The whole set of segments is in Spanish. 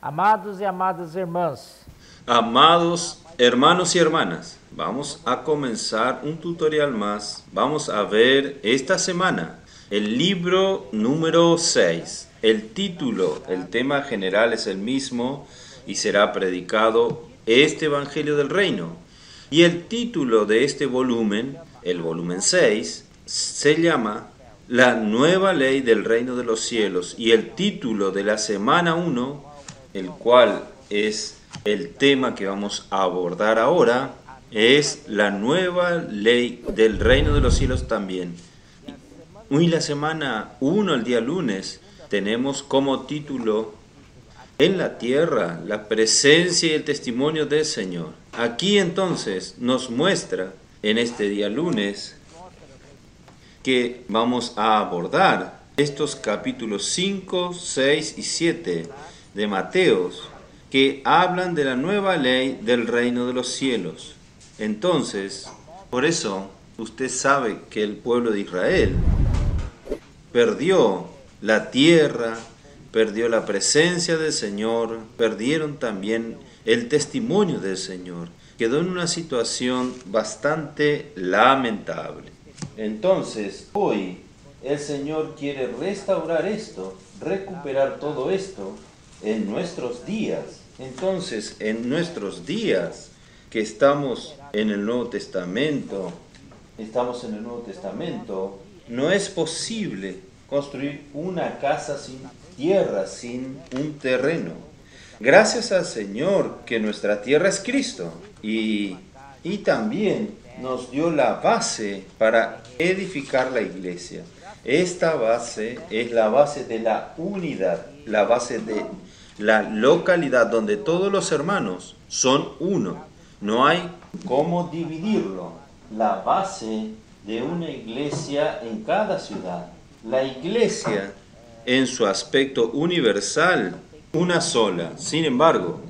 Amados e amadas irmãs, Amados hermanos y hermanas, vamos a comenzar un tutorial más. Vamos a ver esta semana el libro número 6. El título, el tema general es el mismo y será predicado este Evangelio del Reino. Y el título de este volumen, el volumen 6, se llama La nueva ley del reino de los cielos. Y el título de la semana 1, el cual es el tema que vamos a abordar ahora, es la nueva ley del reino de los cielos también. Y la semana 1, el día lunes, tenemos como título En la tierra, la presencia y el testimonio del Señor. Aquí entonces nos muestra en este día lunes que vamos a abordar estos capítulos 5, 6 y 7 de Mateos, que hablan de la nueva ley del reino de los cielos. Entonces, por eso, usted sabe que el pueblo de Israel perdió la tierra, perdió la presencia del Señor, perdieron también el testimonio del Señor. Quedó en una situación bastante lamentable. Entonces, hoy el Señor quiere restaurar esto, recuperar todo esto en nuestros días. Entonces, en nuestros días que estamos en el Nuevo Testamento, no es posible construir una casa sin tierra, sin un terreno. Gracias al Señor que nuestra tierra es Cristo y también nos dio la base para edificar la iglesia. Esta base es la base de la unidad, la base de la localidad donde todos los hermanos son uno. No hay cómo dividirlo. La base de una iglesia en cada ciudad. La iglesia en su aspecto universal, una sola. Sin embargo,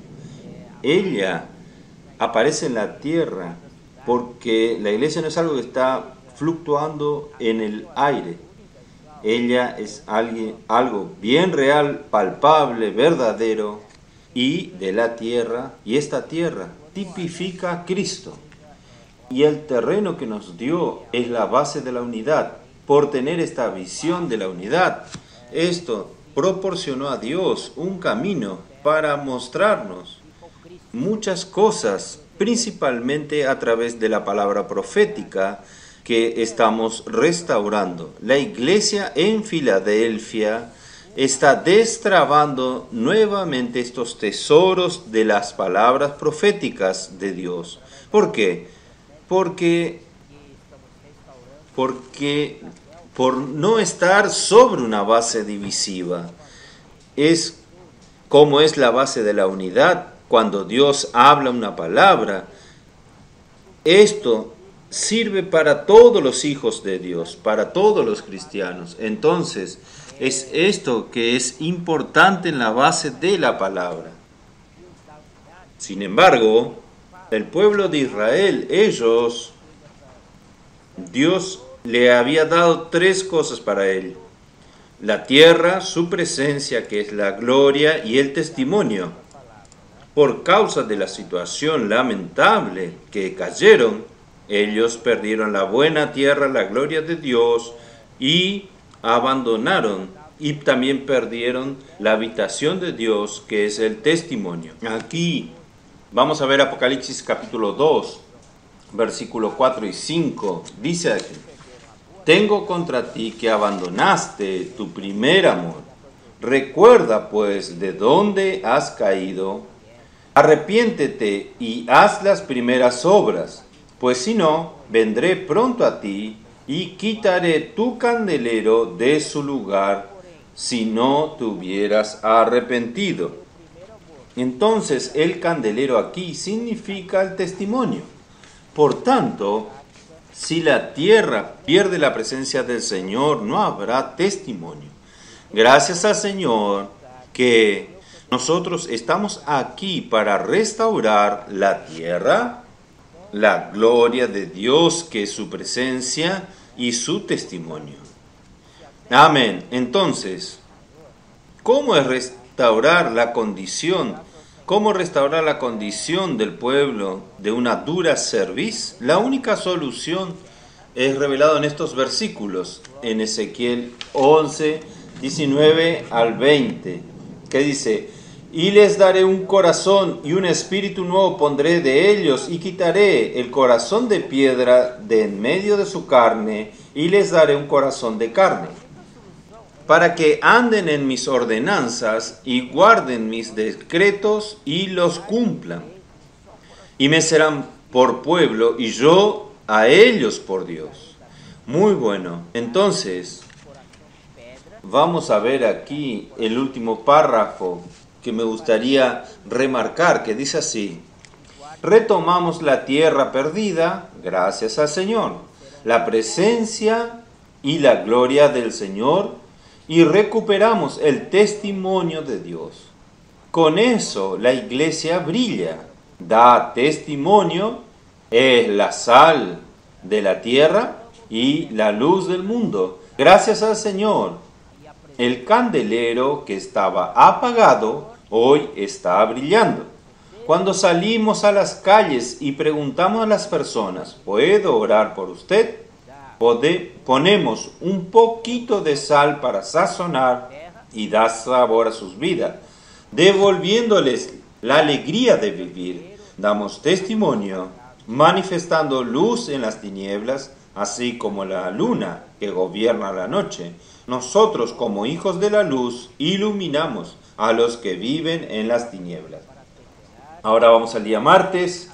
ella aparece en la tierra porque la iglesia no es algo que está fluctuando en el aire. Ella es algo bien real, palpable, verdadero y de la tierra. Y esta tierra tipifica a Cristo. Y el terreno que nos dio es la base de la unidad. Por tener esta visión de la unidad, esto proporcionó a Dios un camino para mostrarnos muchas cosas, principalmente a través de la palabra profética que estamos restaurando. La iglesia en Filadelfia está destrabando nuevamente estos tesoros de las palabras proféticas de Dios. ¿Por qué? Porque por no estar sobre una base divisiva. Es como es la base de la unidad. Cuando Dios habla una palabra, esto sirve para todos los hijos de Dios, para todos los cristianos. Entonces, es esto que es importante en la base de la palabra. Sin embargo, el pueblo de Israel, Dios le había dado 3 cosas para él: la tierra, su presencia, que es la gloria, y el testimonio. Por causa de la situación lamentable que cayeron, ellos perdieron la buena tierra, la gloria de Dios, y abandonaron, y también perdieron la habitación de Dios, que es el testimonio. Aquí vamos a ver Apocalipsis capítulo 2, versículo 4 y 5. Dice aquí: Tengo contra ti que abandonaste tu primer amor. Recuerda pues de dónde has caído. Arrepiéntete y haz las primeras obras, pues si no, vendré pronto a ti y quitaré tu candelero de su lugar si no te hubieras arrepentido. Entonces el candelero aquí significa el testimonio. Por tanto, si la tierra pierde la presencia del Señor, no habrá testimonio. Gracias al Señor que nosotros estamos aquí para restaurar la tierra, la gloria de Dios, que es su presencia, y su testimonio. Amén. Entonces, ¿cómo es restaurar la condición. ¿Cómo restaurar la condición del pueblo de una dura cerviz? La única solución es revelado en estos versículos, en Ezequiel 11, 19 al 20, que dice: y les daré un corazón y un espíritu nuevo pondré de ellos, y quitaré el corazón de piedra de en medio de su carne, y les daré un corazón de carne, para que anden en mis ordenanzas y guarden mis decretos y los cumplan. Y me serán por pueblo y yo a ellos por Dios. Muy bueno. Entonces, vamos a ver aquí el último párrafo que me gustaría remarcar, que dice así: retomamos la tierra perdida, gracias al Señor, la presencia y la gloria del Señor, y recuperamos el testimonio de Dios. Con eso la iglesia brilla, da testimonio, es la sal de la tierra y la luz del mundo. Gracias al Señor, el candelero que estaba apagado hoy está brillando. Cuando salimos a las calles y preguntamos a las personas: ¿puedo orar por usted?, ponemos un poquito de sal para sazonar y dar sabor a sus vidas, devolviéndoles la alegría de vivir. Damos testimonio, manifestando luz en las tinieblas, así como la luna que gobierna la noche. Nosotros, como hijos de la luz, iluminamos a los que viven en las tinieblas. Ahora vamos al día martes,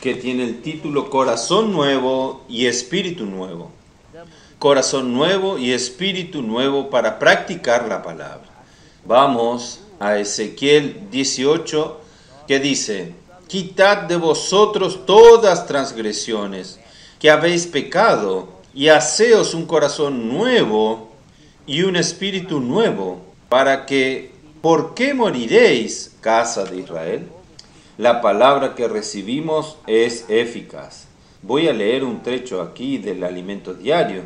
que tiene el título Corazón Nuevo y Espíritu Nuevo. Corazón nuevo y espíritu nuevo para practicar la palabra. Vamos a Ezequiel 18, que dice: quitad de vosotros todas transgresiones que habéis pecado, y haceos un corazón nuevo y un espíritu nuevo, para que, ¿por qué moriréis, casa de Israel? La palabra que recibimos es eficaz. Voy a leer un trecho aquí del alimento diario,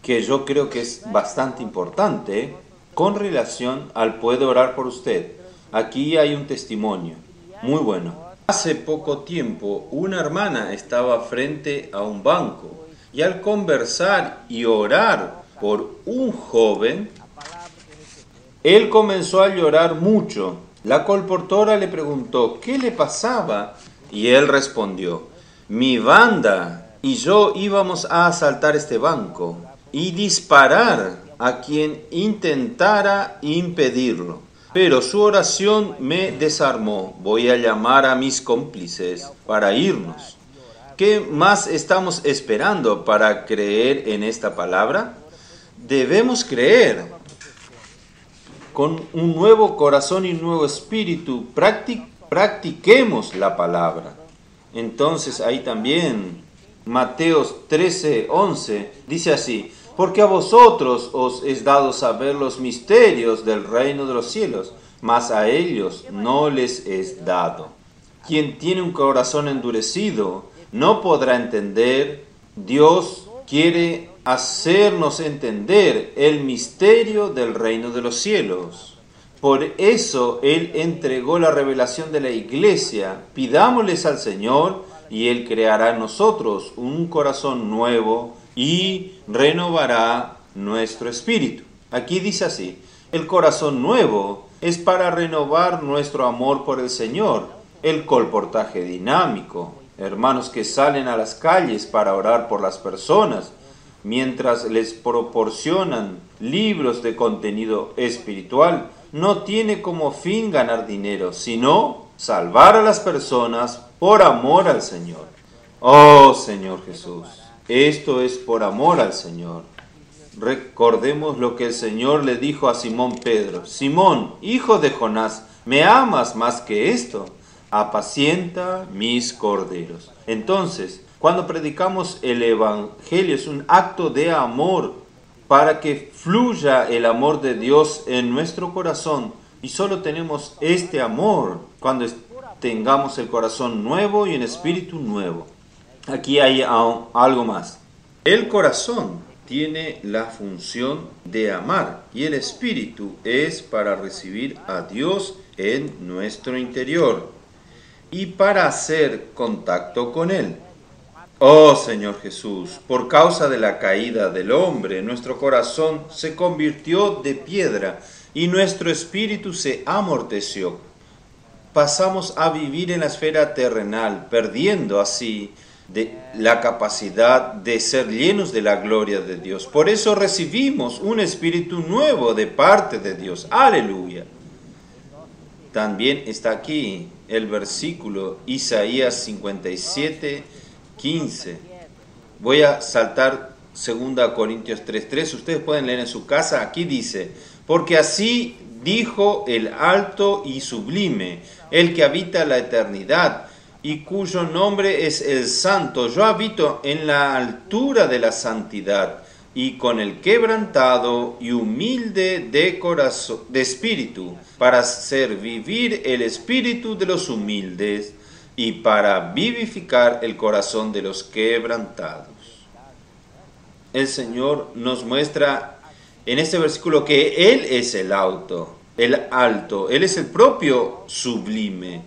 que yo creo que es bastante importante con relación al puedo orar por usted. Aquí hay un testimonio muy bueno. Hace poco tiempo una hermana estaba frente a un banco y al conversar y orar por un joven, él comenzó a llorar mucho. La colportora le preguntó qué le pasaba y él respondió: mi banda y yo íbamos a asaltar este banco y disparar a quien intentara impedirlo. Pero su oración me desarmó. Voy a llamar a mis cómplices para irnos. ¿Qué más estamos esperando para creer en esta palabra? Debemos creer. Con un nuevo corazón y un nuevo espíritu, practiquemos la palabra. Entonces ahí también, Mateos 13:11, dice así: porque a vosotros os es dado saber los misterios del reino de los cielos, mas a ellos no les es dado. Quien tiene un corazón endurecido no podrá entender. Dios quiere hacernos entender el misterio del reino de los cielos. Por eso Él entregó la revelación de la iglesia. Pidámosles al Señor y Él creará en nosotros un corazón nuevo y renovará nuestro espíritu. Aquí dice así: el corazón nuevo es para renovar nuestro amor por el Señor. El colportaje dinámico, hermanos que salen a las calles para orar por las personas, mientras les proporcionan libros de contenido espiritual, no tiene como fin ganar dinero, sino salvar a las personas por amor al Señor. Oh Señor Jesús, esto es por amor al Señor. Recordemos lo que el Señor le dijo a Simón Pedro: Simón, hijo de Jonás, ¿me amas más que esto? Apacienta mis corderos. Entonces, cuando predicamos el Evangelio, es un acto de amor para que fluya el amor de Dios en nuestro corazón. Y solo tenemos este amor cuando tengamos el corazón nuevo y un espíritu nuevo. Aquí hay algo más. El corazón tiene la función de amar y el Espíritu es para recibir a Dios en nuestro interior y para hacer contacto con Él. Oh Señor Jesús, por causa de la caída del hombre, nuestro corazón se convirtió de piedra y nuestro espíritu se amorteció. Pasamos a vivir en la esfera terrenal, perdiendo así la capacidad de ser llenos de la gloria de Dios. Por eso recibimos un espíritu nuevo de parte de Dios. Aleluya. También está aquí el versículo Isaías 57, 15. Voy a saltar 2 Corintios 3:3. Ustedes pueden leer en su casa. Aquí dice: porque así dijo el alto y sublime, el que habita la eternidad y cuyo nombre es el Santo. Yo habito en la altura de la santidad y con el quebrantado y humilde de corazón, de espíritu, para hacer vivir el espíritu de los humildes y para vivificar el corazón de los quebrantados. El Señor nos muestra en este versículo que Él es el alto, Él es el propio sublime.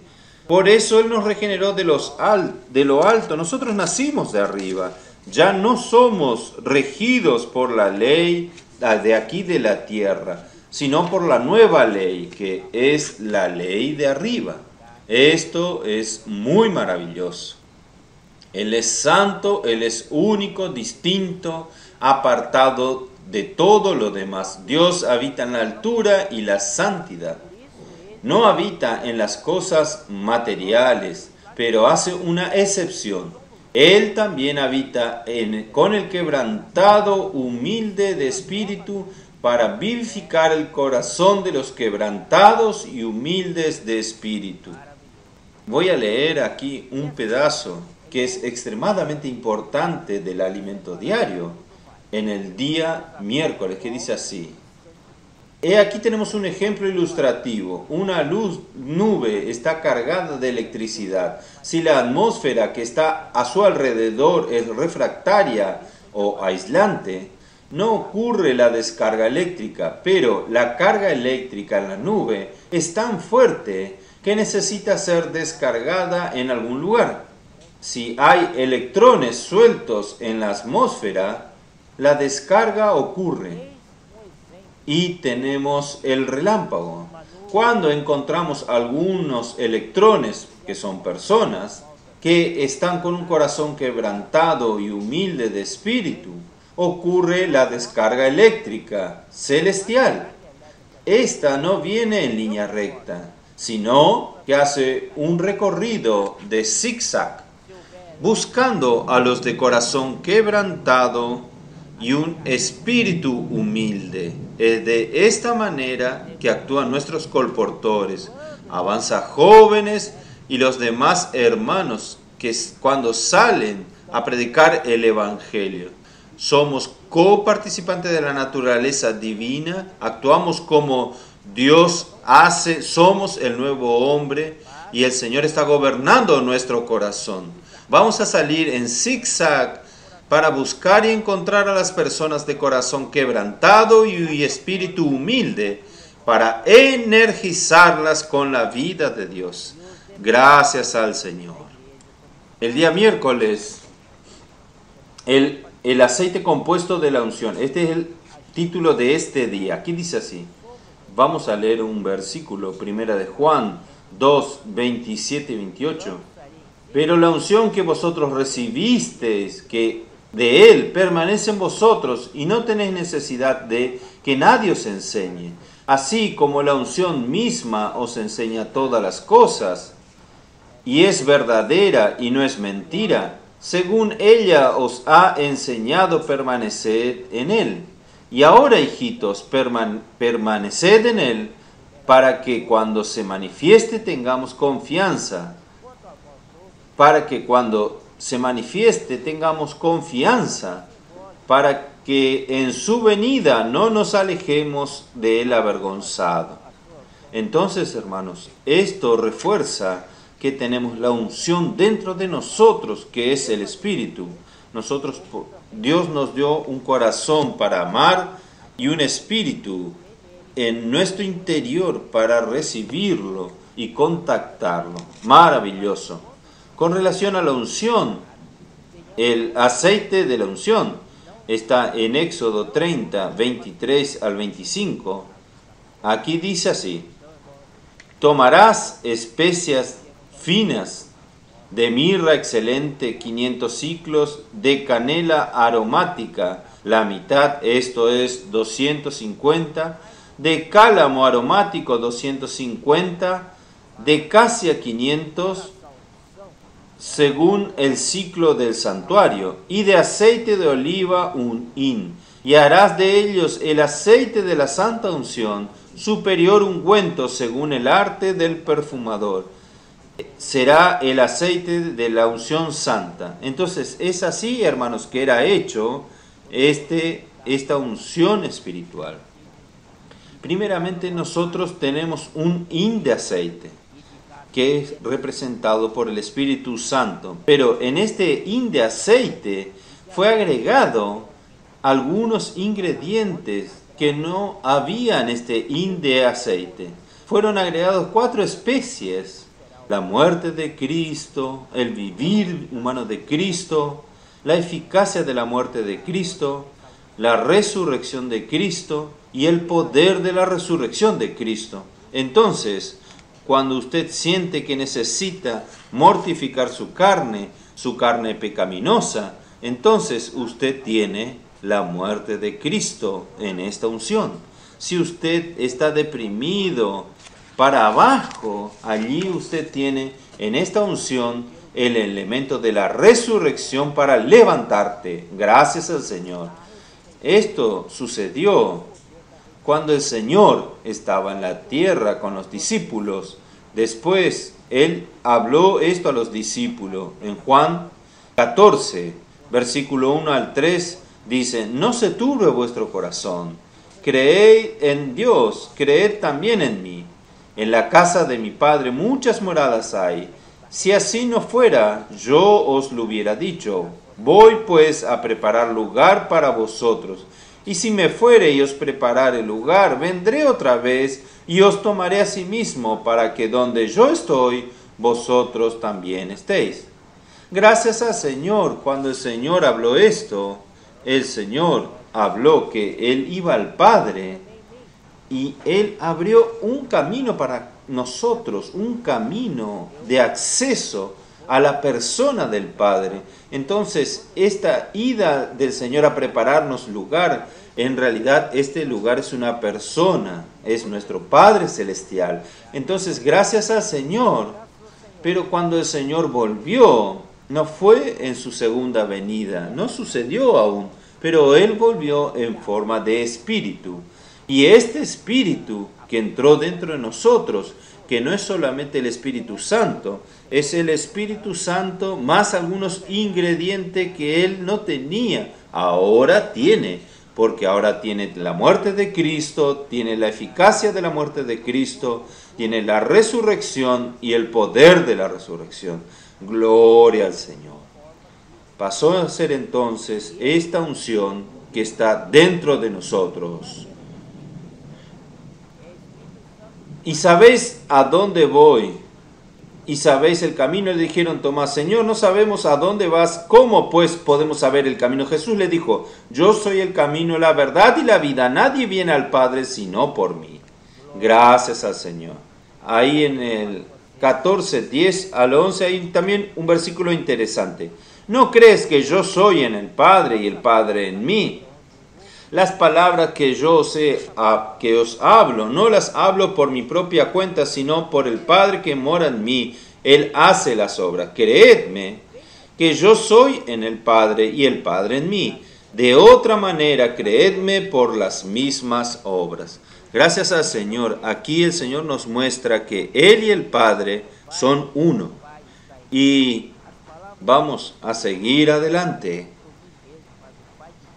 Por eso Él nos regeneró de lo alto. Nosotros nacimos de arriba. Ya no somos regidos por la ley de aquí de la tierra, sino por la nueva ley, que es la ley de arriba. Esto es muy maravilloso. Él es santo, Él es único, distinto, apartado de todo lo demás. Dios habita en la altura y la santidad. No habita en las cosas materiales, pero hace una excepción. Él también habita con el quebrantado, humilde de espíritu, para vivificar el corazón de los quebrantados y humildes de espíritu. Voy a leer aquí un pedazo que es extremadamente importante del alimento diario en el día miércoles, que dice así: aquí tenemos un ejemplo ilustrativo. Una nube está cargada de electricidad. Si la atmósfera que está a su alrededor es refractaria o aislante, no ocurre la descarga eléctrica, pero la carga eléctrica en la nube es tan fuerte que necesita ser descargada en algún lugar. Si hay electrones sueltos en la atmósfera, la descarga ocurre. Y tenemos el relámpago. Cuando encontramos algunos electrones, que son personas, que están con un corazón quebrantado y humilde de espíritu, ocurre la descarga eléctrica celestial. Esta no viene en línea recta, sino que hace un recorrido de zigzag, buscando a los de corazón quebrantado y un espíritu humilde. Es de esta manera que actúan nuestros colportores, avanza jóvenes y los demás hermanos que cuando salen a predicar el Evangelio. Somos coparticipantes de la naturaleza divina, actuamos como Dios hace, somos el nuevo hombre y el Señor está gobernando nuestro corazón. Vamos a salir en zigzag para buscar y encontrar a las personas de corazón quebrantado y espíritu humilde, para energizarlas con la vida de Dios. Gracias al Señor. El día miércoles, el aceite compuesto de la unción. Este es el título de este día. Aquí dice así. Vamos a leer un versículo, 1 de Juan 2, 27 y 28. Pero la unción que vosotros recibisteis, que de Él permanece en vosotros, y no tenéis necesidad de que nadie os enseñe. Así como la unción misma os enseña todas las cosas, y es verdadera y no es mentira, según ella os ha enseñado, permaneced en Él. Y ahora, hijitos, permaneced en Él, para que cuando se manifieste tengamos confianza. Para que cuando se manifieste tengamos confianza, para que en su venida no nos alejemos de Él avergonzado. Entonces, hermanos, esto refuerza que tenemos la unción dentro de nosotros, que es el Espíritu. Dios nos dio un corazón para amar y un espíritu en nuestro interior para recibirlo y contactarlo. Maravilloso. Con relación a la unción, el aceite de la unción está en Éxodo 30, 23 al 25. Aquí dice así: tomarás especias finas de mirra excelente 500 ciclos, de canela aromática la mitad, esto es 250, de cálamo aromático 250, de casia 500, según el ciclo del santuario, y de aceite de oliva un hin, y harás de ellos el aceite de la santa unción, superior ungüento según el arte del perfumador. Será el aceite de la unción santa. Entonces es así, hermanos, que era hecho esta unción espiritual. Primeramente nosotros tenemos un hin de aceite, que es representado por el Espíritu Santo. Pero en este hin de aceite fue agregado algunos ingredientes que no había en este hin de aceite. Fueron agregados 4 especies: la muerte de Cristo, el vivir humano de Cristo, la eficacia de la muerte de Cristo, la resurrección de Cristo y el poder de la resurrección de Cristo. Entonces, cuando usted siente que necesita mortificar su carne pecaminosa, entonces usted tiene la muerte de Cristo en esta unción. Si usted está deprimido, para abajo, allí usted tiene en esta unción el elemento de la resurrección para levantarte. Gracias al Señor. Esto sucedió cuando el Señor estaba en la tierra con los discípulos. Después Él habló esto a los discípulos. En Juan 14, versículo 1 al 3, dice: no se turbe vuestro corazón. Creed en Dios, creed también en mí. En la casa de mi Padre muchas moradas hay. Si así no fuera, yo os lo hubiera dicho. Voy pues a preparar lugar para vosotros. Y si me fuere y os preparare lugar, vendré otra vez y os tomaré a sí mismo, para que donde yo estoy, vosotros también estéis. Gracias al Señor, cuando el Señor habló esto, el Señor habló que Él iba al Padre, y Él abrió un camino para nosotros, un camino de acceso a la persona del Padre. Entonces, esta ida del Señor a prepararnos lugar, en realidad este lugar es una persona, es nuestro Padre Celestial. Entonces, gracias al Señor, pero cuando el Señor volvió, no fue en su segunda venida, no sucedió aún, pero Él volvió en forma de Espíritu. Y este Espíritu que entró dentro de nosotros, que no es solamente el Espíritu Santo, es el Espíritu Santo más algunos ingredientes que Él no tenía, ahora tiene, porque ahora tiene la muerte de Cristo, tiene la eficacia de la muerte de Cristo, tiene la resurrección y el poder de la resurrección. Gloria al Señor. Pasó a ser entonces esta unción que está dentro de nosotros. Y sabéis a dónde voy, y sabéis el camino. Le dijeron Tomás: Señor, no sabemos a dónde vas, ¿cómo pues podemos saber el camino? Jesús le dijo: yo soy el camino, la verdad y la vida. Nadie viene al Padre sino por mí. Gracias al Señor. Ahí en el 14, 10 al 11 hay también un versículo interesante. ¿No crees que yo soy en el Padre y el Padre en mí? Las palabras que yo que os hablo, no las hablo por mi propia cuenta, sino por el Padre que mora en mí. Él hace las obras. Creedme que yo soy en el Padre y el Padre en mí. De otra manera, creedme por las mismas obras. Gracias al Señor. Aquí el Señor nos muestra que Él y el Padre son uno. Y vamos a seguir adelante.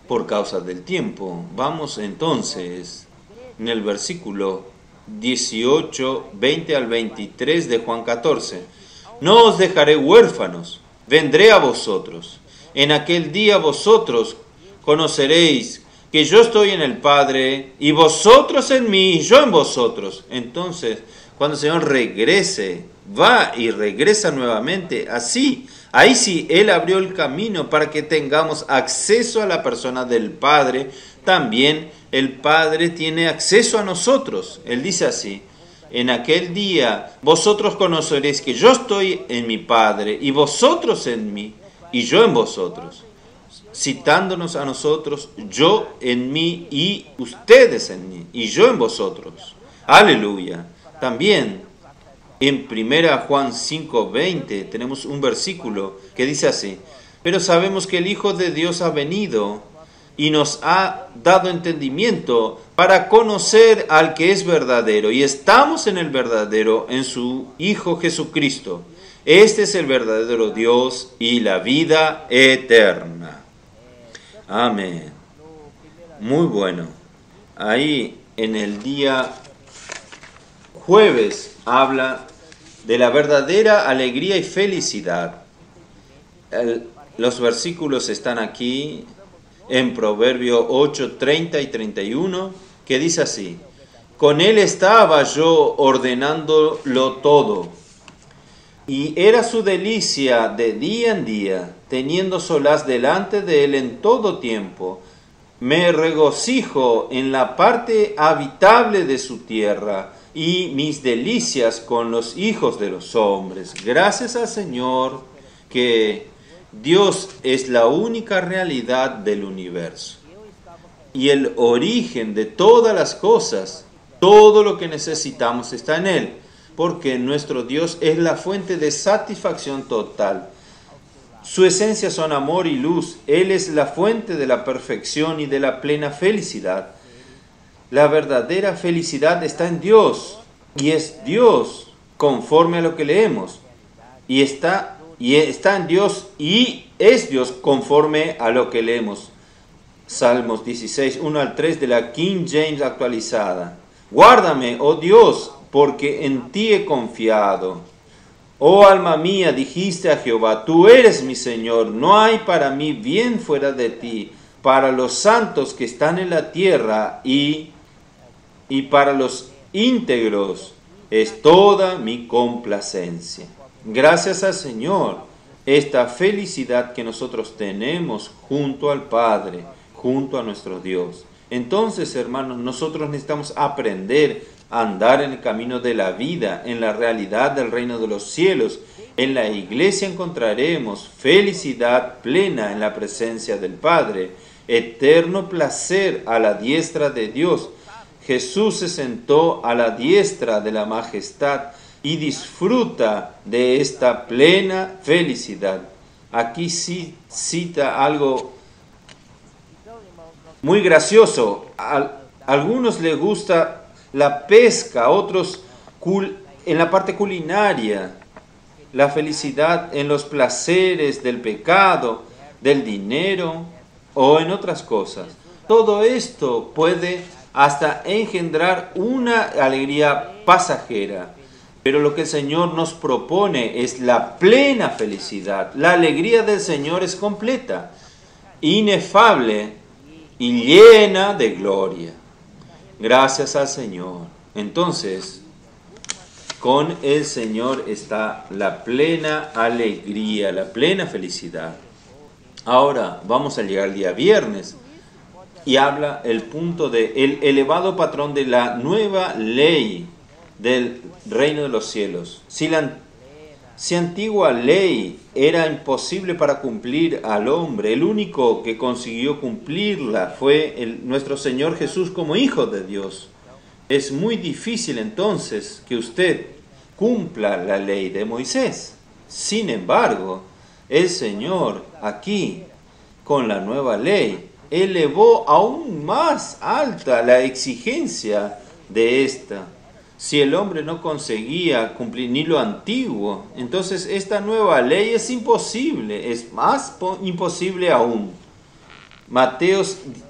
Por causa del tiempo, vamos entonces en el versículo 18, 20 al 23 de Juan 14. No os dejaré huérfanos, vendré a vosotros. En aquel día vosotros conoceréis que yo estoy en el Padre, y vosotros en mí, y yo en vosotros. Entonces, cuando el Señor regrese, va y regresa nuevamente, ahí sí, Él abrió el camino para que tengamos acceso a la persona del Padre. También el Padre tiene acceso a nosotros. Él dice así: en aquel día vosotros conoceréis que yo estoy en mi Padre, y vosotros en mí, y yo en vosotros. Citándonos a nosotros, yo en mí y ustedes en mí, y yo en vosotros. Aleluya. También en 1 Juan 5:20 tenemos un versículo que dice así: pero sabemos que el Hijo de Dios ha venido y nos ha dado entendimiento para conocer al que es verdadero, y estamos en el verdadero, en su Hijo Jesucristo. Este es el verdadero Dios y la vida eterna. Amén. Muy bueno. Ahí en el día jueves habla de la verdadera alegría y felicidad. Los versículos están aquí en Proverbio 8, 30 y 31, que dice así: con él estaba yo ordenándolo todo, y era su delicia de día en día, teniendo solaz delante de él en todo tiempo. Me regocijo en la parte habitable de su tierra, y mis delicias con los hijos de los hombres. Gracias al Señor que Dios es la única realidad del universo y el origen de todas las cosas. Todo lo que necesitamos está en Él, porque nuestro Dios es la fuente de satisfacción total. Su esencia son amor y luz. Él es la fuente de la perfección y de la plena felicidad. La verdadera felicidad está en Dios, y es Dios conforme a lo que leemos, y está en Dios y es Dios conforme a lo que leemos. Salmos 16, 1 al 3 de la King James actualizada. Guárdame, oh Dios, porque en ti he confiado. Oh alma mía, dijiste a Jehová, tú eres mi Señor, no hay para mí bien fuera de ti. Para los santos que están en la tierra y para los íntegros es toda mi complacencia. Gracias al Señor, esta felicidad que nosotros tenemos junto al Padre, junto a nuestro Dios. Entonces, hermanos, nosotros necesitamos aprender a andar en el camino de la vida, en la realidad del reino de los cielos. En la iglesia encontraremos felicidad plena en la presencia del Padre, eterno placer a la diestra de Dios. Jesús se sentó a la diestra de la majestad y disfruta de esta plena felicidad. Aquí sí cita algo muy gracioso. A algunos les gusta la pesca, a otros en la parte culinaria, la felicidad en los placeres del pecado, del dinero o en otras cosas. Todo esto puede hasta engendrar una alegría pasajera. Pero lo que el Señor nos propone es la plena felicidad. La alegría del Señor es completa, inefable y llena de gloria. Gracias al Señor. Entonces, con el Señor está la plena alegría, la plena felicidad. Ahora vamos a llegar al día viernes y habla el punto de el elevado patrón de la nueva ley del reino de los cielos. Si antigua ley era imposible para cumplir al hombre, el único que consiguió cumplirla fue nuestro Señor Jesús como Hijo de Dios. Es muy difícil entonces que usted cumpla la ley de Moisés. Sin embargo, el Señor aquí, con la nueva ley, elevó aún más alta la exigencia de esta. Si el hombre no conseguía cumplir ni lo antiguo, entonces esta nueva ley es imposible, es más imposible aún. Mateo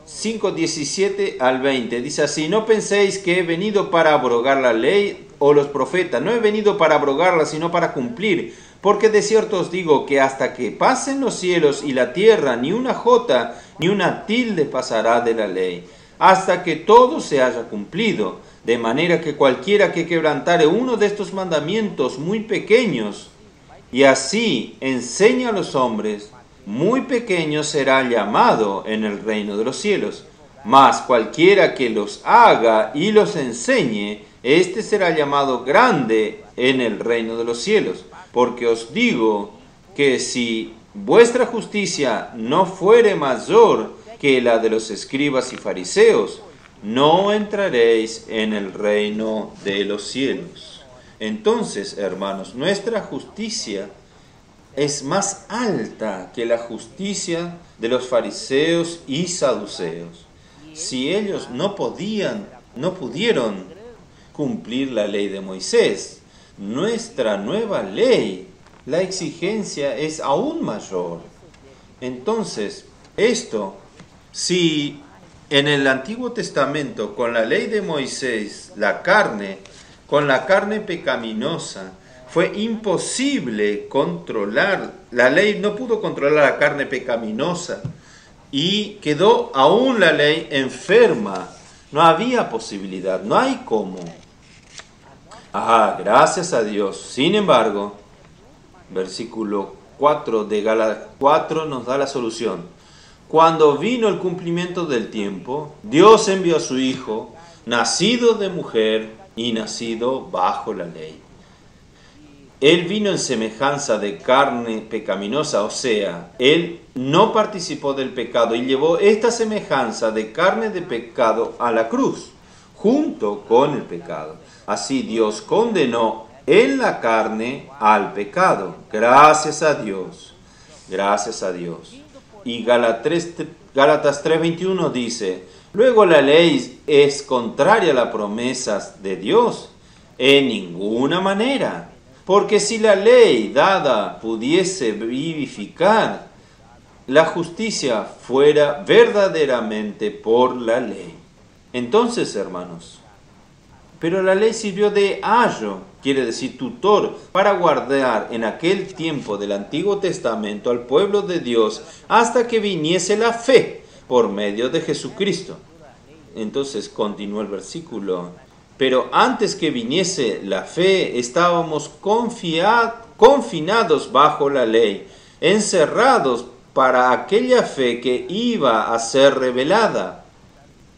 5, 17 al 20 dice así: no penséis que he venido para abrogar la ley o los profetas. No he venido para abrogarla, sino para cumplir. Porque de cierto os digo que hasta que pasen los cielos y la tierra, ni una jota ni una tilde pasará de la ley, hasta que todo se haya cumplido. De manera que cualquiera que quebrantare uno de estos mandamientos muy pequeños, y así enseña a los hombres, muy pequeño será llamado en el reino de los cielos. Mas cualquiera que los haga y los enseñe, éste será llamado grande en el reino de los cielos. Porque os digo que si vuestra justicia no fuere mayor que la de los escribas y fariseos, no entraréis en el reino de los cielos. Entonces, hermanos, nuestra justicia es más alta que la justicia de los fariseos y saduceos. Si ellos no pudieron cumplir la ley de Moisés, nuestra nueva ley, la exigencia es aún mayor. Entonces, si en el Antiguo Testamento, con la ley de Moisés, con la carne pecaminosa, fue imposible controlar, la ley no pudo controlar la carne pecaminosa y quedó aún la ley enferma. No había posibilidad, no hay cómo. Gracias a Dios. Sin embargo, versículo 4 de Gálatas 4 nos da la solución. Cuando vino el cumplimiento del tiempo, Dios envió a su Hijo, nacido de mujer y nacido bajo la ley. Él vino en semejanza de carne pecaminosa, o sea, Él no participó del pecado y llevó esta semejanza de carne de pecado a la cruz, junto con el pecado. Así Dios condenó en la carne al pecado. Gracias a Dios. Gracias a Dios. Y Gálatas 3:21 dice, luego la ley es contraria a las promesas de Dios. En ninguna manera. Porque si la ley dada pudiese vivificar, la justicia fuera verdaderamente por la ley. Entonces, hermanos, pero la ley sirvió de ayo, quiere decir tutor, para guardar en aquel tiempo del Antiguo Testamento al pueblo de Dios hasta que viniese la fe por medio de Jesucristo. Entonces continúa el versículo. Pero antes que viniese la fe, estábamos confinados bajo la ley, encerrados para aquella fe que iba a ser revelada.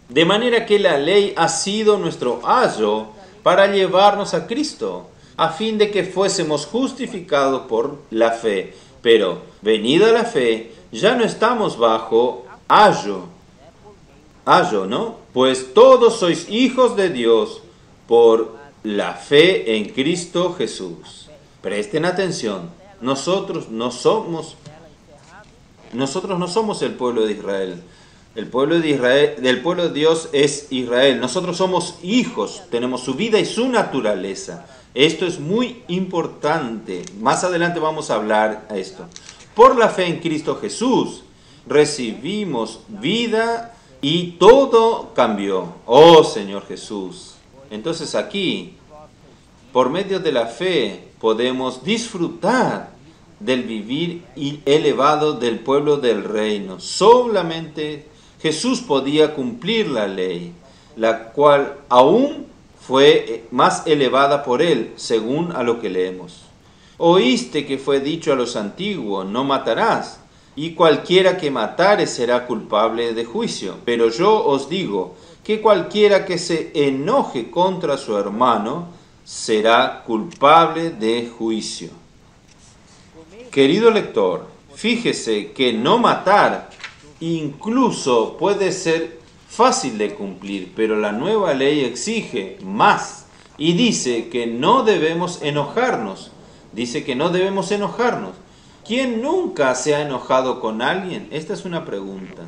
De manera que la ley ha sido nuestro ayo para llevarnos a Cristo, a fin de que fuésemos justificados por la fe. Pero, venida la fe, ya no estamos bajo ayo, ¿no? Pues todos sois hijos de Dios por la fe en Cristo Jesús. Presten atención, nosotros no somos el pueblo de Israel. El pueblo de Dios es Israel. Nosotros somos hijos, tenemos su vida y su naturaleza. Esto es muy importante. Más adelante vamos a hablar de esto. Por la fe en Cristo Jesús recibimos vida y todo cambió. Oh Señor Jesús. Entonces aquí, por medio de la fe, podemos disfrutar del vivir elevado del pueblo del reino. Solamente Jesús podía cumplir la ley, la cual aún fue más elevada por él, según a lo que leemos. Oíste que fue dicho a los antiguos, no matarás, y cualquiera que matare será culpable de juicio. Pero yo os digo que cualquiera que se enoje contra su hermano será culpable de juicio. Querido lector, fíjese que no matar incluso puede ser fácil de cumplir, pero la nueva ley exige más y dice que no debemos enojarnos. ¿Quién nunca se ha enojado con alguien? Esta es una pregunta.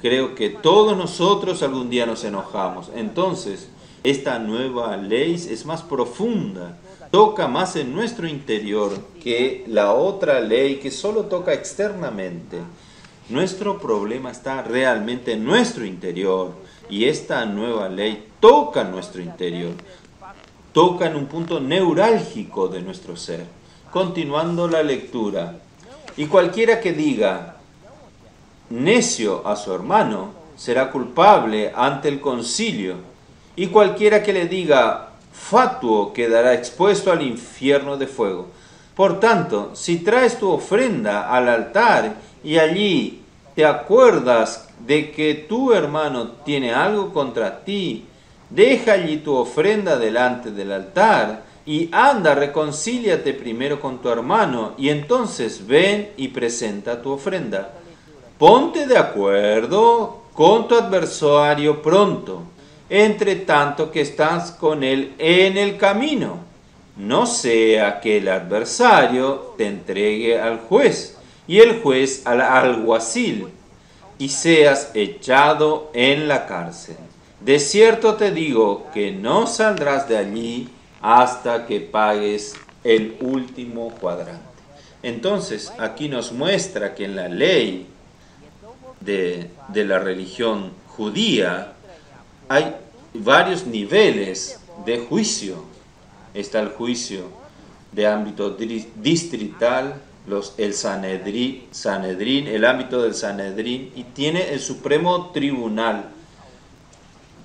Creo que todos nosotros algún día nos enojamos. Entonces, esta nueva ley es más profunda, toca más en nuestro interior que la otra ley que solo toca externamente. Nuestro problema está realmente en nuestro interior y esta nueva ley toca nuestro interior. tocan un punto neurálgico de nuestro ser. Continuando la lectura. Y cualquiera que diga necio a su hermano será culpable ante el concilio, y cualquiera que le diga fatuo quedará expuesto al infierno de fuego. Por tanto, si traes tu ofrenda al altar y allí te acuerdas de que tu hermano tiene algo contra ti, deja allí tu ofrenda delante del altar y anda, reconcíliate primero con tu hermano y entonces ven y presenta tu ofrenda. Ponte de acuerdo con tu adversario pronto, entre tanto que estás con él en el camino. No sea que el adversario te entregue al juez y el juez al alguacil y seas echado en la cárcel. De cierto te digo que no saldrás de allí hasta que pagues el último cuadrante. Entonces, aquí nos muestra que en la ley de la religión judía hay varios niveles de juicio. Está el juicio de ámbito distrital, el Sanedrín, el ámbito del Sanedrín, y tiene el supremo tribunal.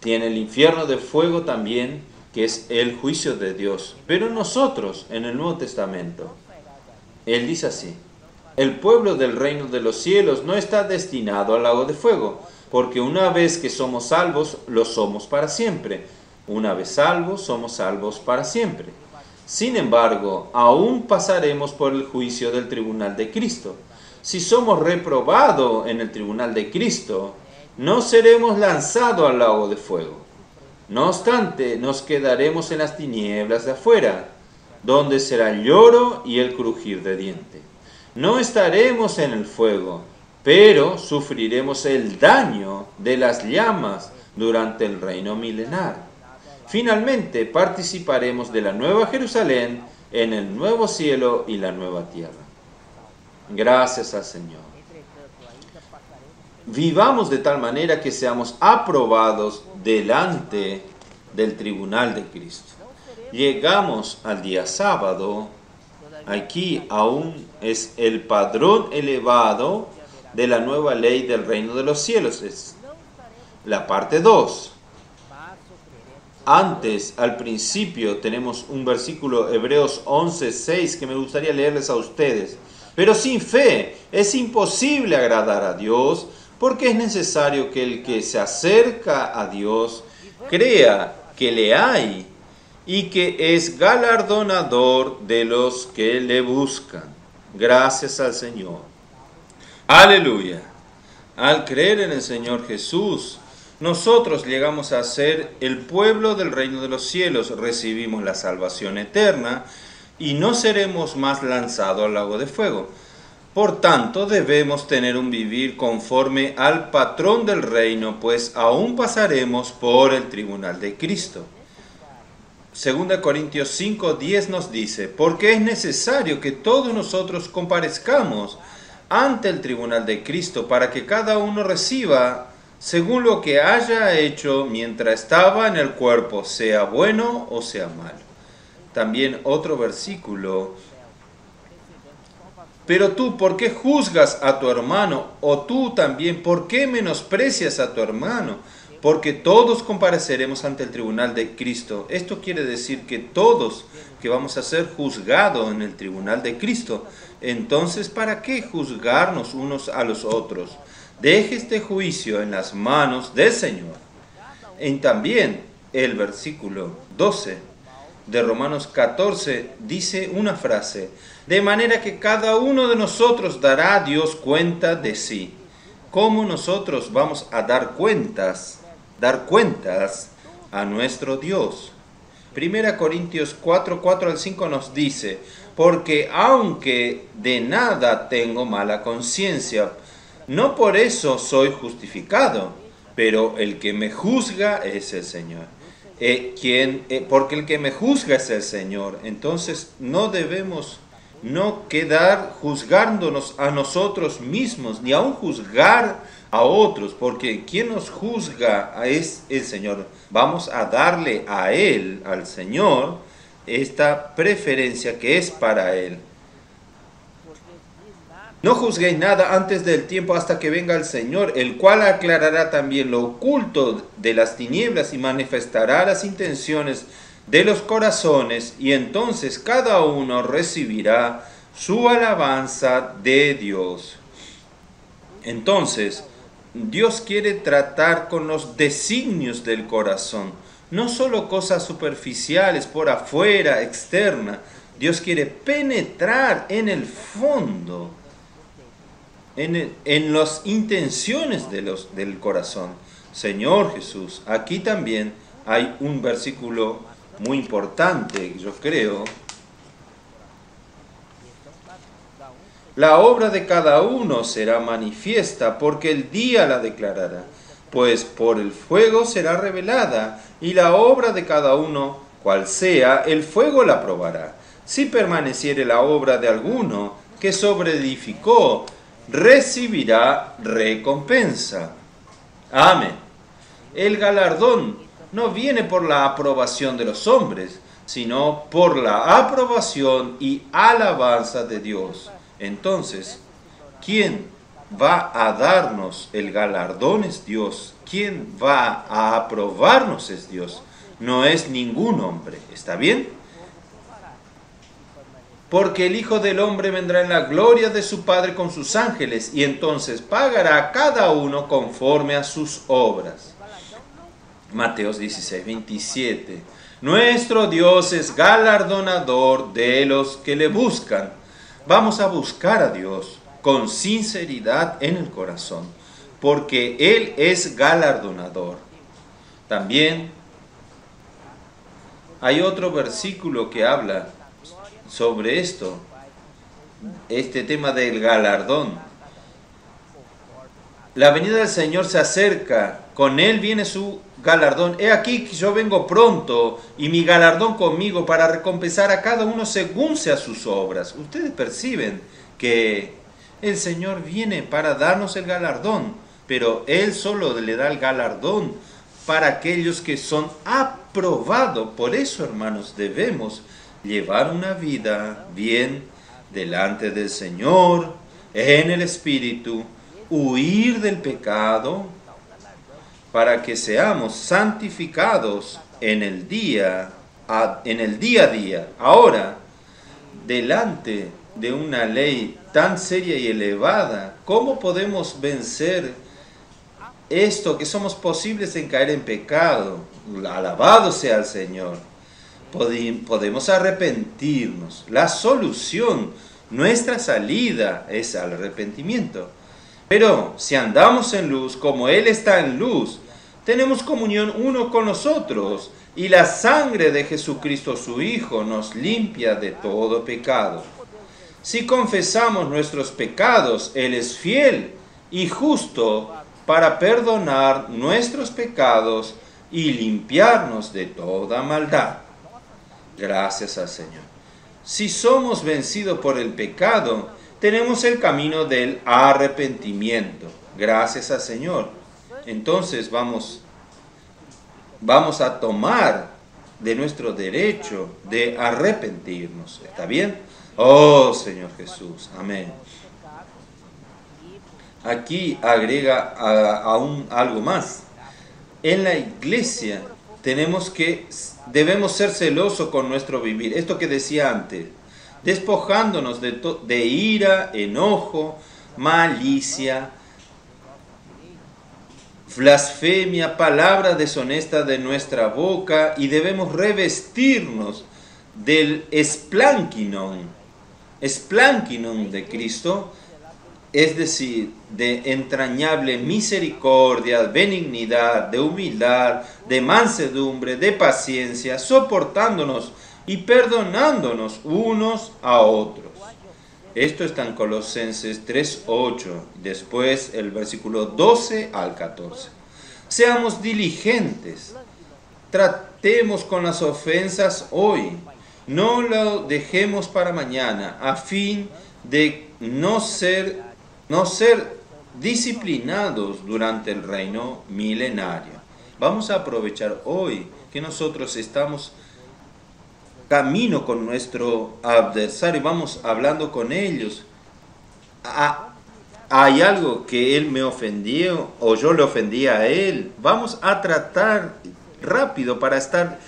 Tiene el infierno de fuego también, que es el juicio de Dios. Pero nosotros, en el Nuevo Testamento, Él dice así: el pueblo del reino de los cielos no está destinado al lago de fuego, porque una vez que somos salvos, lo somos para siempre. Una vez salvos, somos salvos para siempre. Sin embargo, aún pasaremos por el juicio del tribunal de Cristo. Si somos reprobados en el tribunal de Cristo, no seremos lanzados al lago de fuego. No obstante, nos quedaremos en las tinieblas de afuera, donde será el lloro y el crujir de dientes. No estaremos en el fuego, pero sufriremos el daño de las llamas durante el reino milenar. Finalmente, participaremos de la nueva Jerusalén en el nuevo cielo y la nueva tierra. Gracias al Señor. Vivamos de tal manera que seamos aprobados delante del tribunal de Cristo. Llegamos al día sábado. Aquí aún es el padrón elevado de la nueva ley del reino de los cielos. Es la parte 2. Antes, al principio, tenemos un versículo, Hebreos 11:6, que me gustaría leerles a ustedes. Pero sin fe es imposible agradar a Dios, porque es necesario que el que se acerca a Dios crea que le hay y que es galardonador de los que le buscan. Gracias al Señor. Aleluya. Al creer en el Señor Jesús, nosotros llegamos a ser el pueblo del reino de los cielos, recibimos la salvación eterna y no seremos más lanzados al lago de fuego. Por tanto, debemos tener un vivir conforme al patrón del reino, pues aún pasaremos por el tribunal de Cristo. 2 Corintios 5:10 nos dice: porque es necesario que todos nosotros comparezcamos ante el tribunal de Cristo para que cada uno reciba según lo que haya hecho mientras estaba en el cuerpo, sea bueno o sea malo. También otro versículo: pero tú, ¿por qué juzgas a tu hermano? O tú también, ¿por qué menosprecias a tu hermano? Porque todos compareceremos ante el tribunal de Cristo. Esto quiere decir que todos que vamos a ser juzgados en el tribunal de Cristo. Entonces, ¿para qué juzgarnos unos a los otros? Deje este juicio en las manos del Señor. Y también el versículo 12 de Romanos 14 dice una frase: de manera que cada uno de nosotros dará a Dios cuenta de sí. ¿Cómo nosotros vamos a dar cuentas a nuestro Dios? 1 Corintios 4 al 5 nos dice: porque aunque de nada tengo mala conciencia, no por eso soy justificado, pero el que me juzga es el Señor. Porque el que me juzga es el Señor. Entonces no debemos no quedar juzgándonos a nosotros mismos, ni aún juzgar a otros, porque quien nos juzga es el Señor. Vamos a darle a Él, al Señor, esta preferencia que es para Él. No juzguéis nada antes del tiempo hasta que venga el Señor, el cual aclarará también lo oculto de las tinieblas y manifestará las intenciones de los corazones, y entonces cada uno recibirá su alabanza de Dios. Entonces, Dios quiere tratar con los designios del corazón, no solo cosas superficiales por afuera, externa. Dios quiere penetrar en el fondo, en las intenciones del corazón. Señor Jesús, aquí también hay un versículo muy importante, yo creo. La obra de cada uno será manifiesta, porque el día la declarará, pues por el fuego será revelada, y la obra de cada uno, cual sea, el fuego la probará. Si permaneciere la obra de alguno que sobreedificó, recibirá recompensa. Amén. El galardón no viene por la aprobación de los hombres, sino por la aprobación y alabanza de Dios. Entonces, ¿quién va a darnos el galardón? Es Dios. ¿Quién va a aprobarnos? Es Dios. No es ningún hombre. ¿Está bien? Porque el Hijo del Hombre vendrá en la gloria de su Padre con sus ángeles, y entonces pagará a cada uno conforme a sus obras. Mateos 16, 27. Nuestro Dios es galardonador de los que le buscan. Vamos a buscar a Dios con sinceridad en el corazón, porque Él es galardonador. También hay otro versículo que habla sobre esto, este tema del galardón. La venida del Señor se acerca, con Él viene su galardón. He aquí que yo vengo pronto, y mi galardón conmigo para recompensar a cada uno según sea sus obras. Ustedes perciben que el Señor viene para darnos el galardón, pero Él solo le da el galardón para aquellos que son aprobados. Por eso, hermanos, debemos llevar una vida bien delante del Señor, en el Espíritu, huir del pecado, para que seamos santificados en el día a día. Ahora, delante de una ley tan seria y elevada, ¿cómo podemos vencer esto que somos posibles en caer en pecado? Alabado sea el Señor. Podemos arrepentirnos. La solución, nuestra salida es al arrepentimiento. Pero si andamos en luz, como Él está en luz, tenemos comunión uno con nosotros, y la sangre de Jesucristo su Hijo nos limpia de todo pecado. Si confesamos nuestros pecados, Él es fiel y justo para perdonar nuestros pecados y limpiarnos de toda maldad. Gracias al Señor. Si somos vencidos por el pecado, tenemos el camino del arrepentimiento. Gracias al Señor. Entonces vamos a tomar de nuestro derecho de arrepentirnos. ¿Está bien? Oh Señor Jesús. Amén. Aquí agrega aún algo más. En la iglesia debemos ser celosos con nuestro vivir. Esto que decía antes, despojándonos de ira, enojo, malicia, blasfemia, palabra deshonesta de nuestra boca, y debemos revestirnos del esplanquinon de Cristo, es decir, de entrañable misericordia, benignidad, de humildad, de mansedumbre, de paciencia, soportándonos y perdonándonos unos a otros. Esto está en Colosenses 3:8, después el versículo 12 al 14. Seamos diligentes, tratemos con las ofensas hoy no lo dejemos para mañana, a fin de no ser disciplinados durante el reino milenario. Vamos a aprovechar hoy que nosotros estamos camino con nuestro adversario, vamos hablando con ellos. Hay algo que él me ofendió o yo le ofendí a él. Vamos a tratar rápido para estar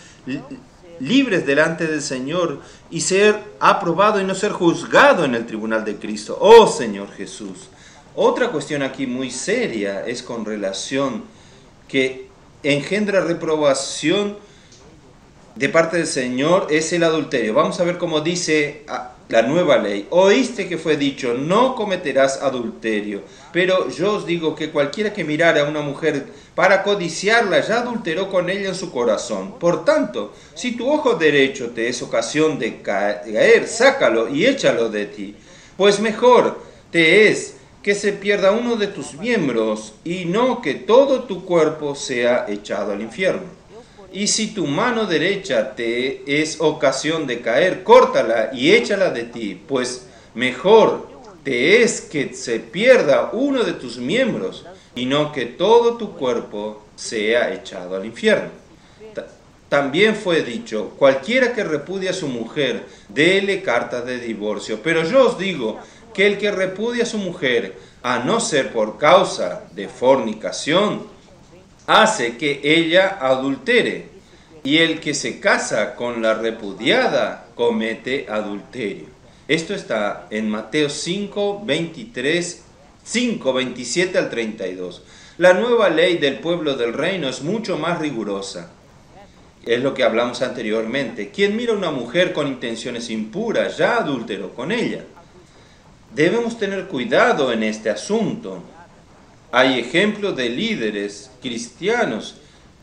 libres delante del Señor y ser aprobado y no ser juzgado en el tribunal de Cristo. Oh Señor Jesús. Otra cuestión aquí muy seria es con relación que engendra reprobación de parte del Señor, es el adulterio. Vamos a ver cómo dice la nueva ley. Oíste que fue dicho, no cometerás adulterio. Pero yo os digo que cualquiera que mirare a una mujer para codiciarla, ya adulteró con ella en su corazón. Por tanto, si tu ojo derecho te es ocasión de caer, sácalo y échalo de ti. Pues mejor te es que se pierda uno de tus miembros y no que todo tu cuerpo sea echado al infierno. Y si tu mano derecha te es ocasión de caer, córtala y échala de ti, pues mejor te es que se pierda uno de tus miembros y no que todo tu cuerpo sea echado al infierno. También fue dicho, cualquiera que repudie a su mujer, déle carta de divorcio. Pero yo os digo que el que repudia a su mujer, a no ser por causa de fornicación, hace que ella adultere, y el que se casa con la repudiada comete adulterio. Esto está en Mateo 5, 27 al 32. La nueva ley del pueblo del reino es mucho más rigurosa. Es lo que hablamos anteriormente. Quien mira a una mujer con intenciones impuras ya adulteró con ella. Debemos tener cuidado en este asunto. Hay ejemplos de líderes cristianos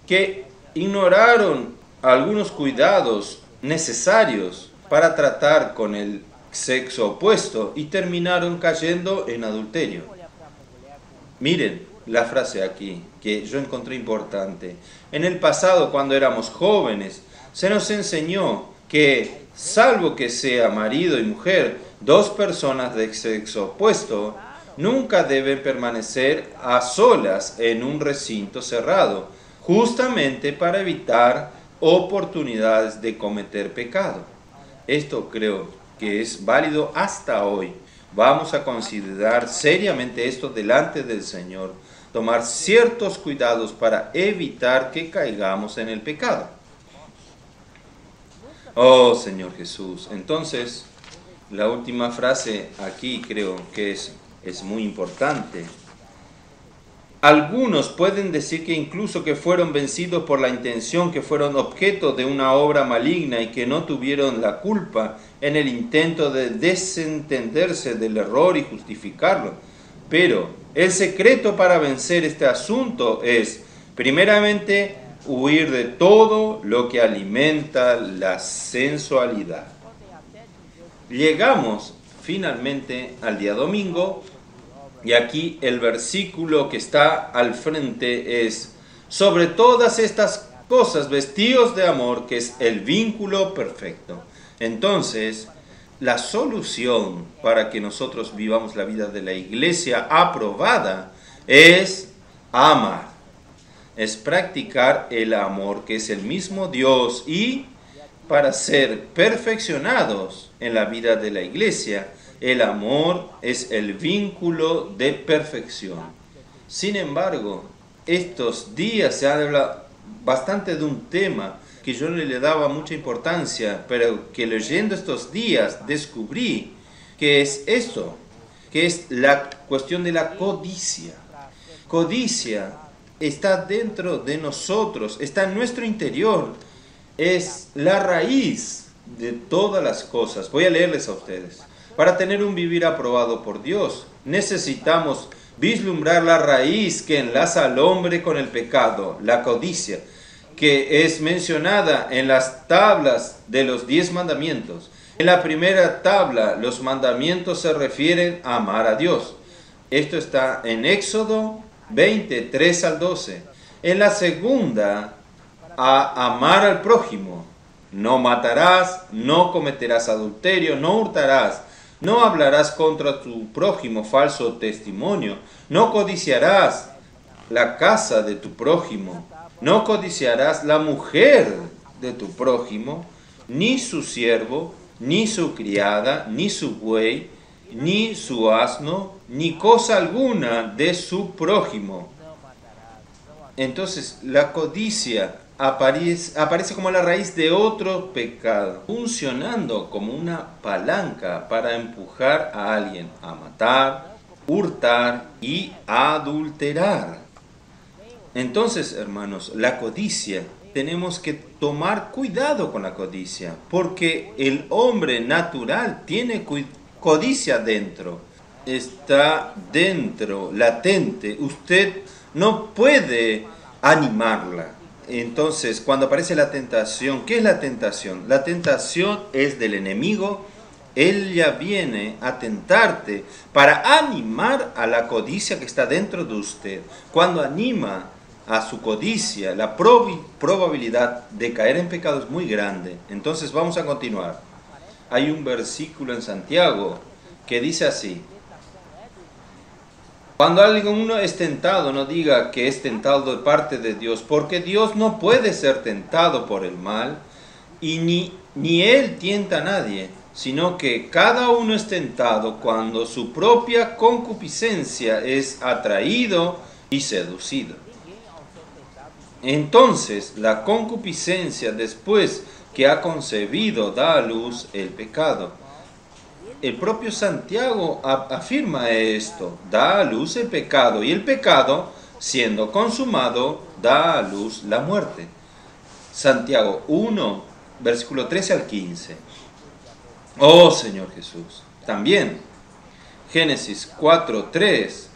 que ignoraron algunos cuidados necesarios para tratar con el sexo opuesto y terminaron cayendo en adulterio. Miren la frase aquí que yo encontré importante. En el pasado, cuando éramos jóvenes, se nos enseñó que, salvo que sea marido y mujer, dos personas de sexo opuesto, nunca deben permanecer a solas en un recinto cerrado, justamente para evitar oportunidades de cometer pecado. Esto creo que es válido hasta hoy. Vamos a considerar seriamente esto delante del Señor, tomar ciertos cuidados para evitar que caigamos en el pecado. Oh Señor Jesús. Entonces, la última frase aquí creo que es muy importante. Algunos pueden decir que incluso que fueron vencidos por la intención, que fueron objeto de una obra maligna y que no tuvieron la culpa en el intento de desentenderse del error y justificarlo. Pero el secreto para vencer este asunto es, primeramente, huir de todo lo que alimenta la sensualidad. Llegamos finalmente al día domingo. Y aquí el versículo que está al frente es, sobre todas estas cosas, vestidos de amor, que es el vínculo perfecto. Entonces, la solución para que nosotros vivamos la vida de la iglesia aprobada es amar. Es practicar el amor, que es el mismo Dios, y para ser perfeccionados en la vida de la iglesia, el amor es el vínculo de perfección. Sin embargo, estos días se habla bastante de un tema que yo no le daba mucha importancia, pero que leyendo estos días descubrí que es esto, que es la cuestión de la codicia. Codicia está dentro de nosotros, está en nuestro interior, es la raíz de todas las cosas. Voy a leerles a ustedes. Para tener un vivir aprobado por Dios, necesitamos vislumbrar la raíz que enlaza al hombre con el pecado, la codicia, que es mencionada en las tablas de los 10 mandamientos. En la primera tabla, los mandamientos se refieren a amar a Dios. Esto está en Éxodo 20, 3 al 12. En la segunda, a amar al prójimo. no matarás, no cometerás adulterio, no hurtarás, no hablarás contra tu prójimo falso testimonio, no codiciarás la casa de tu prójimo, no codiciarás la mujer de tu prójimo, ni su siervo, ni su criada, ni su buey, ni su asno, ni cosa alguna de su prójimo. Entonces la codicia aparece como la raíz de otro pecado, funcionando como una palanca para empujar a alguien a matar, hurtar y adulterar. Entonces, hermanos, la codicia, tenemos que tomar cuidado con la codicia, porque el hombre natural tiene codicia dentro, está dentro, latente. Usted no puede animarla. Entonces, cuando aparece la tentación, ¿qué es la tentación? La tentación es del enemigo. Él ya viene a tentarte para animar a la codicia que está dentro de usted. Cuando anima a su codicia, la probabilidad de caer en pecado es muy grande. Entonces vamos a continuar. Hay un versículo en Santiago que dice así: cuando alguno es tentado, no diga que es tentado de parte de Dios, porque Dios no puede ser tentado por el mal, y ni Él tienta a nadie, sino que cada uno es tentado cuando su propia concupiscencia es atraído y seducido. Entonces, la concupiscencia, después que ha concebido, da a luz el pecado. El propio Santiago afirma esto: da a luz el pecado, y el pecado, siendo consumado, da a luz la muerte. Santiago 1, versículo 13 al 15. Oh Señor Jesús. También Génesis 4, 3.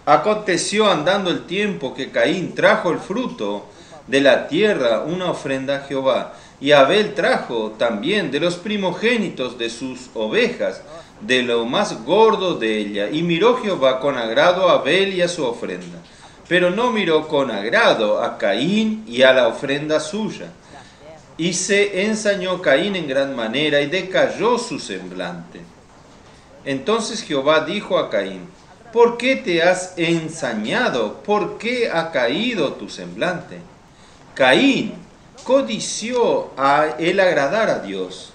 Aconteció andando el tiempo que Caín trajo el fruto de la tierra una ofrenda a Jehová, y Abel trajo también de los primogénitos de sus ovejas, de lo más gordo de ella. Y miró Jehová con agrado a Abel y a su ofrenda, pero no miró con agrado a Caín y a la ofrenda suya. Y se ensañó Caín en gran manera, y decayó su semblante. Entonces Jehová dijo a Caín: ¿por qué te has ensañado? ¿Por qué ha caído tu semblante? Caín codició a el agradar a Dios.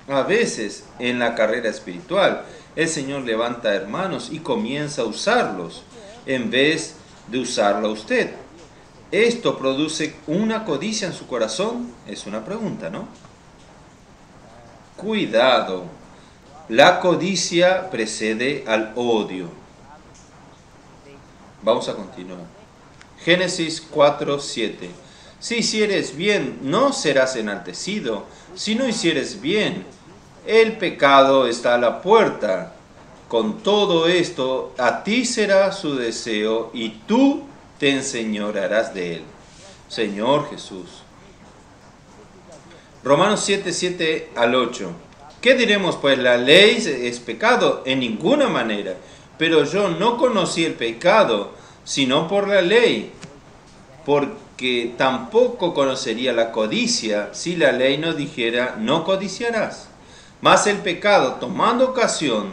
A veces en la carrera espiritual el Señor levanta hermanos y comienza a usarlos en vez de usarlo a usted. ¿Esto produce una codicia en su corazón? Es una pregunta, ¿no? Cuidado. La codicia precede al odio. Vamos a continuar. Génesis 4, 7. Si hicieres bien, no serás enaltecido. Si no hicieres bien, el pecado está a la puerta. Con todo esto, a ti será su deseo, y tú te enseñorearás de él. Señor Jesús. Romanos 7, 7 al 8. ¿Qué diremos? Pues la ley es pecado. En ninguna manera. Pero yo no conocí el pecado, sino por la ley, porque tampoco conocería la codicia si la ley no dijera: no codiciarás. Mas el pecado, tomando ocasión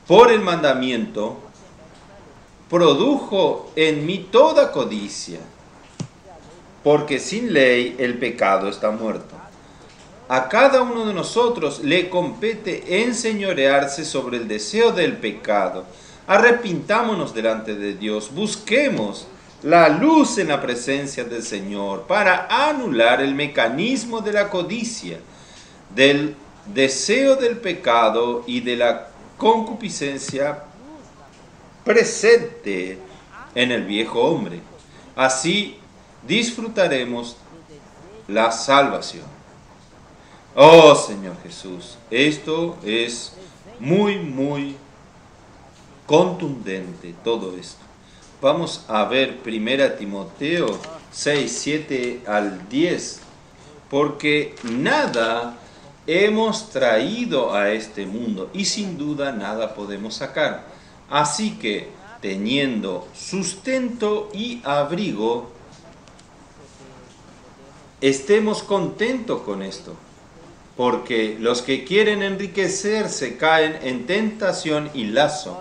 por el mandamiento, produjo en mí toda codicia, porque sin ley el pecado está muerto. A cada uno de nosotros le compete enseñorearse sobre el deseo del pecado. Arrepintámonos delante de Dios, busquemos la luz en la presencia del Señor para anular el mecanismo de la codicia, del deseo del pecado y de la concupiscencia presente en el viejo hombre. Así disfrutaremos la salvación. Oh Señor Jesús, esto es muy contundente, todo esto. Vamos a ver 1 Timoteo 6, 7 al 10, porque nada hemos traído a este mundo y sin duda nada podemos sacar. Así que, teniendo sustento y abrigo, estemos contentos con esto, porque los que quieren enriquecerse caen en tentación y lazo,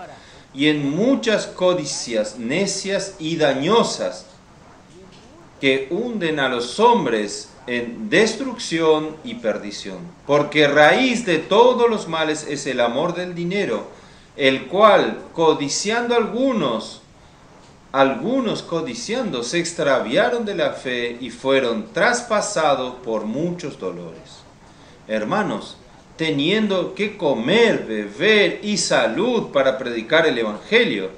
y en muchas codicias necias y dañosas, que hunden a los hombres en destrucción y perdición. Porque raíz de todos los males es el amor del dinero, el cual, codiciando algunos codiciando, se extraviaron de la fe y fueron traspasados por muchos dolores. Hermanos, teniendo que comer, beber y salud para predicar el Evangelio,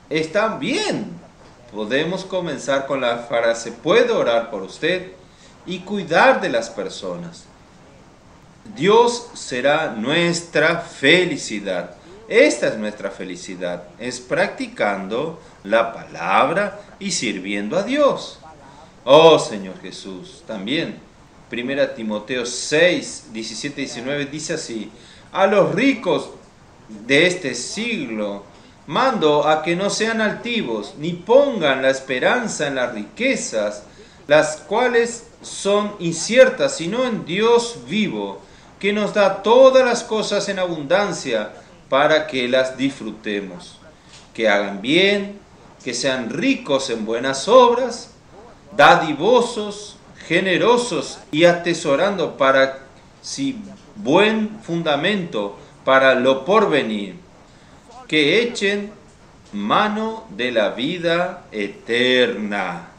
está bien. Podemos comenzar con la frase: puedo orar por usted, y cuidar de las personas. Dios será nuestra felicidad. Esta es nuestra felicidad, es practicando la palabra y sirviendo a Dios. Oh Señor Jesús, también 1 Timoteo 6, 17 y 19 dice así: a los ricos de este siglo mando a que no sean altivos, ni pongan la esperanza en las riquezas, las cuales son inciertas, sino en Dios vivo, que nos da todas las cosas en abundancia para que las disfrutemos. Que hagan bien, que sean ricos en buenas obras, dadivosos, generosos y atesorando para sí buen fundamento para lo porvenir, que echen mano de la vida eterna.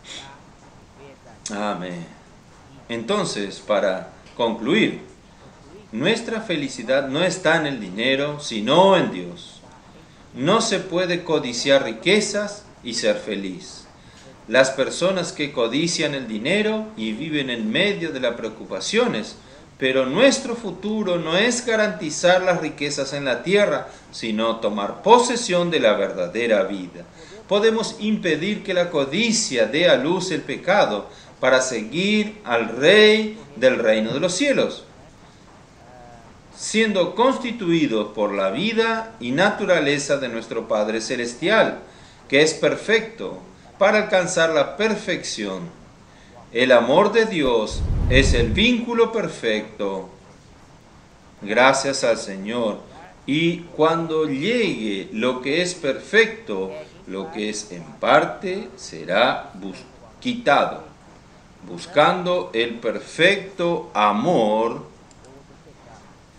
Amén. Entonces, para concluir, nuestra felicidad no está en el dinero, sino en Dios. No se puede codiciar riquezas y ser feliz. Las personas que codician el dinero y viven en medio de las preocupaciones, pero nuestro futuro no es garantizar las riquezas en la tierra, sino tomar posesión de la verdadera vida. Podemos impedir que la codicia dé a luz el pecado para seguir al Rey del reino de los cielos, siendo constituidos por la vida y naturaleza de nuestro Padre Celestial, que es perfecto, para alcanzar la perfección. El amor de Dios es el vínculo perfecto. Gracias al Señor. Y cuando llegue lo que es perfecto, lo que es en parte será quitado. Buscando el perfecto amor,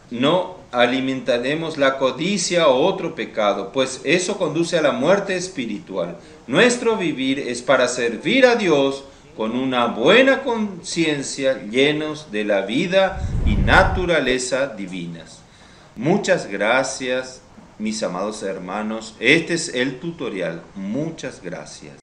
no alimentaremos la codicia o otro pecado, pues eso conduce a la muerte espiritual. Nuestro vivir es para servir a Dios con una buena conciencia, llenos de la vida y naturaleza divinas. Muchas gracias, mis amados hermanos. Este es el tutorial. Muchas gracias.